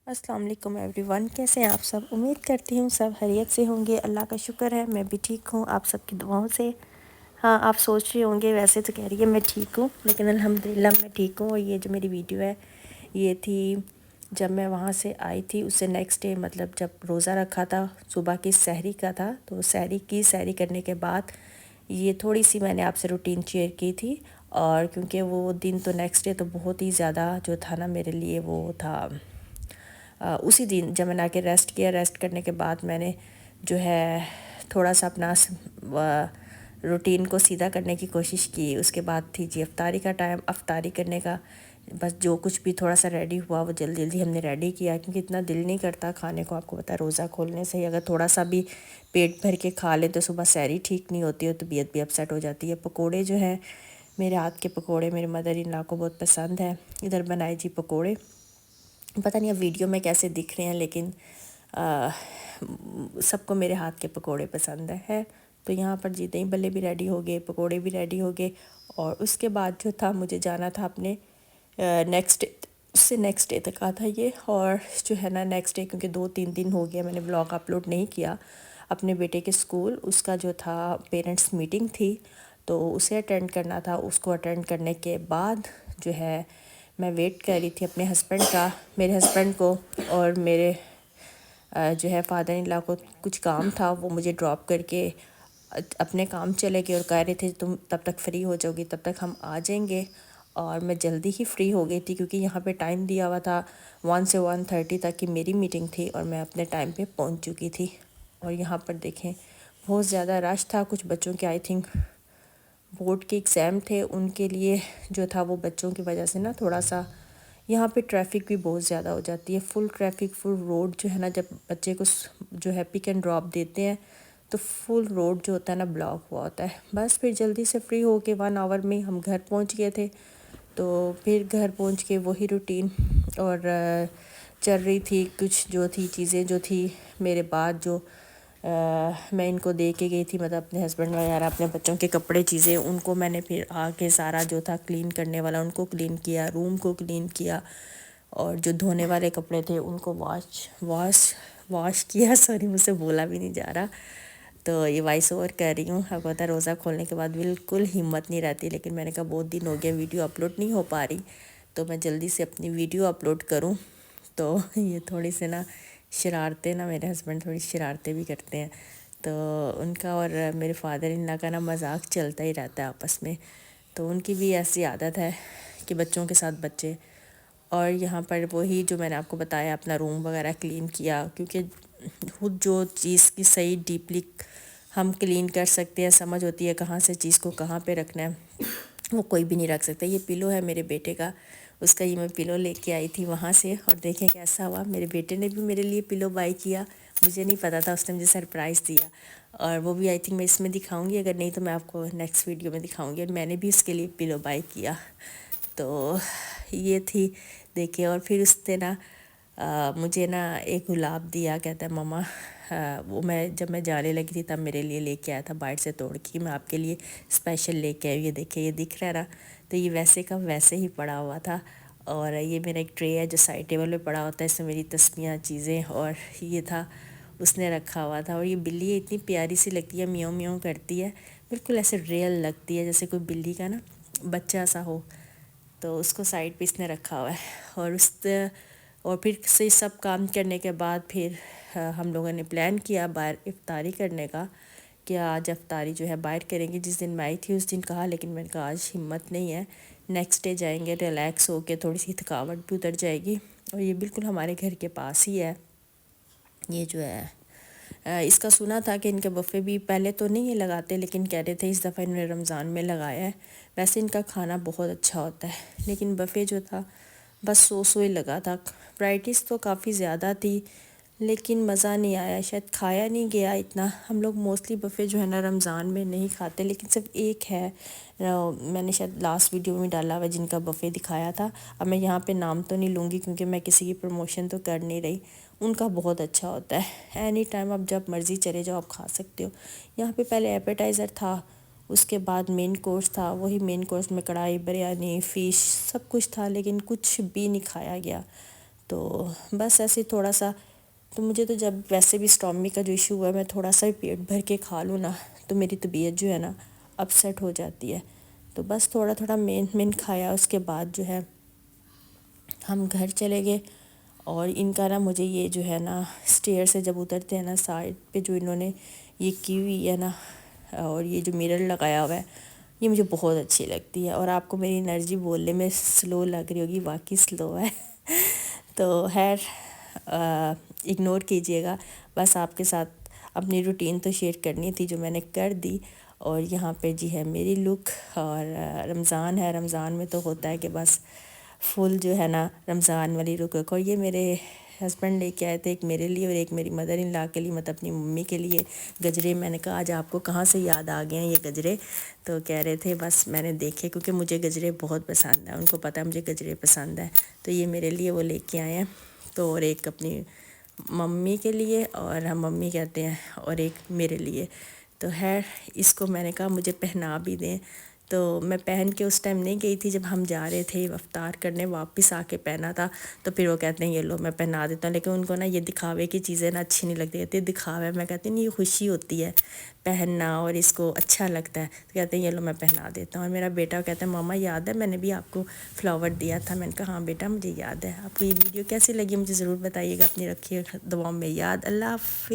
السلام علیکم every one, کیسے ہیں آپ سب؟ امید کرتی ہوں سب خیریت سے ہوں گے۔ اللہ کا شکر ہے میں بھی ٹھیک ہوں آپ سب کی دعاؤں سے۔ ہاں، آپ سوچ رہے ہوں گے ویسے تو کہہ رہی ہے میں ٹھیک ہوں، لیکن الحمدللہ میں ٹھیک ہوں۔ اور یہ جو میری ویڈیو ہے یہ تھی جب میں وہاں سے آئی تھی، اس سے نیکسٹ ڈے مطلب جب روزہ رکھا تھا، صبح کی سحری کا تھا، تو سحری کرنے کے بعد یہ تھوڑی سی میں نے آپ سے روٹین شیئر کی تھی۔ اور کیونکہ وہ دن تو نیکسٹ ڈے تو بہت ہی زیادہ جو تھا نا میرے لیے وہ تھا، اسی دن جب میں نے آ کے ریسٹ کیا، ریسٹ کرنے کے بعد میں نے جو ہے تھوڑا سا اپنا روٹین کو سیدھا کرنے کی کوشش کی۔ اس کے بعد تھی جی افطاری کا ٹائم، افطاری کرنے کا بس جو کچھ بھی تھوڑا سا ریڈی ہوا وہ جلدی جلدی ہم نے ریڈی کیا، کیونکہ اتنا دل نہیں کرتا کھانے کو، آپ کو پتہ ہے روزہ کھولنے سے ہی اگر تھوڑا سا بھی پیٹ بھر کے کھا لیں تو صبح سحری ٹھیک نہیں ہوتی ہے، طبیعت بھی اپسیٹ ہو جاتی ہے۔ پکوڑے جو ہیں میرے ہاتھ کے پکوڑے میرے مدر ان لا کو بہت پسند ہے، ادھر بنائے جی پکوڑے، پتہ نہیں اب ویڈیو میں کیسے دکھ رہے ہیں لیکن سب کو میرے ہاتھ کے پکوڑے پسند ہے۔ تو یہاں پر جی دہی بلے بھی ریڈی ہو گئے، پکوڑے بھی ریڈی ہو گئے، اور اس کے بعد جو تھا مجھے جانا تھا اپنے نیکسٹ اس سے نیکسٹ ڈے تک تھا یہ، اور جو ہے نا نیکسٹ ڈے کیونکہ 2-3 دن ہو گیا میں نے بلاگ اپلوڈ نہیں کیا اپنے بیٹے کے اسکول، اس کا جو تھا پیرنٹس میٹنگ تھی تو اسے اٹینڈ کرنا تھا۔ اس کو اٹینڈ کرنے کے بعد جو ہے میں ویٹ کر رہی تھی اپنے ہسبینڈ کا، میرے ہسبینڈ کو اور میرے جو ہے فادر ان لا کو کچھ کام تھا، وہ مجھے ڈراپ کر کے اپنے کام چلے گئے اور کہہ رہے تھے تم تب تک فری ہو جاؤ گی، تب تک ہم آ جائیں گے۔ اور میں جلدی ہی فری ہو گئی تھی کیونکہ یہاں پہ ٹائم دیا ہوا تھا 1 سے 1:30 تک کی میری میٹنگ تھی، اور میں اپنے ٹائم پہ پہنچ چکی تھی۔ اور یہاں پر دیکھیں بہت زیادہ رش تھا، کچھ بچوں کے آئی تھنک بورڈ کے ایگزام تھے، ان کے لیے جو تھا وہ بچوں کی وجہ سے نا تھوڑا سا یہاں پہ ٹریفک بھی بہت زیادہ ہو جاتی ہے، فل ٹریفک، فل روڈ جو ہے نا، جب بچے کو جو ہے پک اینڈ ڈراپ دیتے ہیں تو فل روڈ جو ہوتا ہے نا بلاک ہوا ہوتا ہے۔ بس پھر جلدی سے فری ہو کے 1 آور میں ہم گھر پہنچ گئے تھے، تو پھر گھر پہنچ کے وہی روٹین اور چل رہی تھی، کچھ جو تھی چیزیں جو تھی میرے بعد جو میں ان کو دے کے گئی تھی، مطلب اپنے ہسبینڈ وغیرہ اپنے بچوں کے کپڑے چیزیں، ان کو میں نے پھر آ کے سارا جو تھا کلین کرنے والا ان کو کلین کیا، روم کو کلین کیا، اور جو دھونے والے کپڑے تھے ان کو واش کیا سوری مجھ سے بولا بھی نہیں جا رہا، تو یہ وائس اوور کر رہی ہوں۔ اب پتہ روزہ کھولنے کے بعد بالکل ہمت نہیں رہتی، لیکن میں نے کہا بہت دن ہو گیا ویڈیو اپلوڈ نہیں ہو پا رہی تو میں جلدی سے اپنی ویڈیو اپلوڈ کروں۔ تو یہ تھوڑی سی نا شرارتیں، نا میرے ہسبینڈ تھوڑی شرارتیں بھی کرتے ہیں، تو ان کا اور میرے فادر ان لا کا نا مذاق چلتا ہی رہتا ہے آپس میں، تو ان کی بھی ایسی عادت ہے کہ بچوں کے ساتھ بچے۔ اور یہاں پر وہی جو میں نے آپ کو بتایا اپنا روم وغیرہ کلین کیا، کیونکہ خود جو چیز کی صحیح ڈیپلی ہم کلین کر سکتے ہیں، سمجھ ہوتی ہے کہاں سے چیز کو کہاں پہ رکھنا ہے، وہ کوئی بھی نہیں رکھ سکتا۔ یہ پلو ہے میرے بیٹے کا، اس کا یہ میں پلو لے کے آئی تھی وہاں سے، اور دیکھیں کیسا ہوا، میرے بیٹے نے بھی میرے لیے پلو بائی کیا، مجھے نہیں پتا تھا، اس نے مجھے سرپرائز دیا، اور وہ بھی آئی تھنک میں اس میں دکھاؤں گی، اگر نہیں تو میں آپ کو نیکسٹ ویڈیو میں دکھاؤں گی، اور میں نے بھی اس کے لیے پلو بائی کیا۔ تو یہ تھی دیکھیں، اور پھر اس نے نا مجھے نا ایک گلاب دیا، کہتا ہے ماما، وہ جب میں جانے لگی تھی تب میرے لیے لے کے آیا تھا باہر سے توڑ کے، میں آپ کے لیے اسپیشل لے کے آئی، یہ دیکھیں یہ دکھ رہا ہے نا، تو یہ ویسے کا ویسے ہی پڑا ہوا تھا۔ اور یہ میرا ایک ٹرے ہے جو سائڈ ٹیبل پہ پڑا ہوتا ہے، اس میں میری تسبیحاں چیزیں، اور یہ تھا اس نے رکھا ہوا تھا۔ اور یہ بلی اتنی پیاری سی لگتی ہے، میوں میوں کرتی ہے، بالکل ایسے ریئل لگتی ہے جیسے کوئی بلی کا نا بچہ سا ہو، تو اس کو سائڈ پہ اس نے رکھا ہوا ہے۔ اور پھر سے سب کام کرنے کے بعد پھر ہم لوگوں نے پلان کیا باہر افطاری کرنے کا، کہ آج افطاری جو ہے باہر کریں گے، جس دن میں آئی تھی اس دن کہا، لیکن میں نے کہا آج ہمت نہیں ہے، نیکسٹ ڈے جائیں گے، ریلیکس ہو کے تھوڑی سی تھکاوٹ بھی اتر جائے گی۔ اور یہ بالکل ہمارے گھر کے پاس ہی ہے، یہ جو ہے اس کا سنا تھا کہ ان کے بفے بھی پہلے تو نہیں یہ لگاتے، لیکن کہہ رہے تھے اس دفعہ انہوں نے رمضان میں لگایا ہے، ویسے ان کا کھانا بہت اچھا ہوتا ہے، لیکن بفے جو تھا بس سو ہی لگا تھا، ورائٹیز تو کافی زیادہ تھی لیکن مزہ نہیں آیا، شاید کھایا نہیں گیا اتنا۔ ہم لوگ موسٹلی بفے جو ہے نا رمضان میں نہیں کھاتے، لیکن صرف ایک ہے، میں نے شاید لاسٹ ویڈیو میں ڈالا ہوا جن کا بفے دکھایا تھا، اب میں یہاں پہ نام تو نہیں لوں گی کیونکہ میں کسی کی پروموشن تو کر نہیں رہی، ان کا بہت اچھا ہوتا ہے، اینی ٹائم آپ جب مرضی چلے جاؤ آپ کھا سکتے ہو۔ یہاں پہ پہلے ایپیٹائزر تھا، اس کے بعد مین کورس تھا، وہی مین کورس میں کڑھائی بریانی فش سب کچھ تھا، لیکن کچھ بھی نہیں کھایا گیا، تو بس ایسے تھوڑا سا، تو مجھے تو جب ویسے بھی اسٹامک کا جو ایشو ہوا ہے، میں تھوڑا سا پیٹ بھر کے کھا لوں نا تو میری طبیعت جو ہے نا اپسیٹ ہو جاتی ہے. تو بس تھوڑا تھوڑا مین کھایا. اس کے بعد جو ہے ہم گھر چلے گئے. اور ان کا نا مجھے یہ جو ہے نا اسٹیئر سے جب اترتے ہیں نا سائڈ پہ جو انہوں نے یہ کی ہوئی ہے نا، اور یہ جو میرر لگایا ہوا ہے، یہ مجھے بہت اچھی لگتی ہے. اور آپ کو میری انرجی بولنے میں سلو لگ رہی ہوگی، واقعی سلو ہے. تو خیر اگنور کیجیے گا. بس آپ کے ساتھ اپنی روٹین تو شیئر کرنی تھی جو میں نے کر دی. اور یہاں پہ جی ہے میری لک. اور رمضان ہے، رمضان میں تو ہوتا ہے کہ بس فل جو ہے نا رمضان والی لک. اور یہ میرے ہسبینڈ لے کے آئے تھے، ایک میرے لیے اور ایک میری مدر ان لا کے لیے، مطلب اپنی ممی کے لیے گجرے. میں نے کہا آج آپ کو کہاں سے یاد آ گئے ہیں یہ گجرے؟ تو کہہ رہے تھے بس میں نے دیکھے، کیونکہ مجھے گجرے بہت پسند ہیں، ان کو پتہ ہے مجھے گجرے پسند ہیں. تو یہ میرے لیے وہ لے کے آئے ہیں. تو اور ایک اپنی ممی کے لیے، اور ہم ممی کہتے ہیں، اور ایک میرے لیے. تو خیر اس کو میں نے کہا مجھے پہنا بھی دیں. تو میں پہن کے اس ٹائم نہیں گئی تھی، جب ہم جا رہے تھے افطار کرنے، واپس آ کے پہنا تھا. تو پھر وہ کہتے ہیں یہ لو میں پہنا دیتا ہوں. لیکن ان کو نا یہ دکھاوے کی چیزیں نا اچھی نہیں لگتی. کہتے دکھاوے، میں کہتی نہیں، یہ خوشی ہوتی ہے پہننا اور اس کو اچھا لگتا ہے. تو کہتے ہیں یہ لو میں پہنا دیتا ہوں. اور میرا بیٹا کہتا ہے ماما یاد ہے میں نے بھی آپ کو فلاور دیا تھا؟ میں نے کہا ہاں بیٹا مجھے یاد ہے. آپ کو یہ ویڈیو کیسی لگی مجھے ضرور بتائیے گا. اپنی رکھیے دعاؤں میں یاد. اللہ حافظ.